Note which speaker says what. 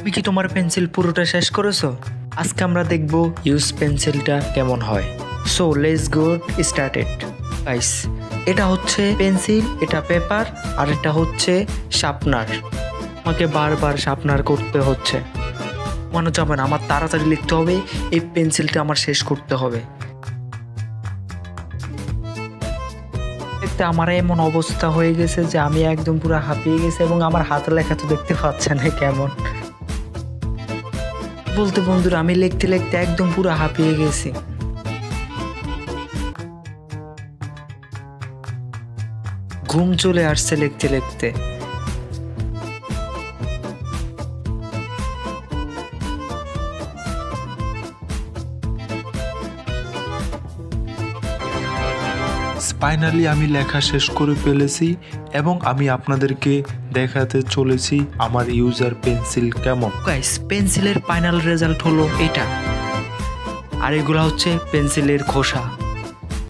Speaker 1: তুমি কি তোমার পেন্সিল পুরোটা শেষ করেছো? আজকে আমরা দেখব ইউজ পেন্সিলটা কেমন হয়। So let's go started. Guys, এটা হচ্ছে পেন্সিল, এটা পেপার, আর এটা হচ্ছে শার্পনার। আমাকে বারবার শার্পনার করতে হচ্ছে, মনে যাবে না, আমার তাড়াতাড়ি লিখতে হবে, এই পেন্সিলটা আমার শেষ করতে হবে। দেখতে আমার এমন অবস্থা হয়ে গেছে যে আমি একদম পুরো হাঁপিয়ে গেছি এবং আমার হাতের লেখা তো দেখতে পাচ্ছেন কেমন। বলতে বন্ধুরা, আমি লিখতে লিখতে একদম পুরো হাঁপিয়ে গেছি। ঘুম চলে আসছে লিখতে লিখতে।
Speaker 2: ফাইনালি আমি লেখা শেষ করে ফেলেছি এবং আমি আপনাদেরকে দেখাতে চলেছি আমার ইউজার পেন্সিল কেমন।
Speaker 1: গাইস, পেন্সিলের ফাইনাল রেজাল্ট হলো এটা, আর এগুলা হচ্ছে পেন্সিলের খোসা।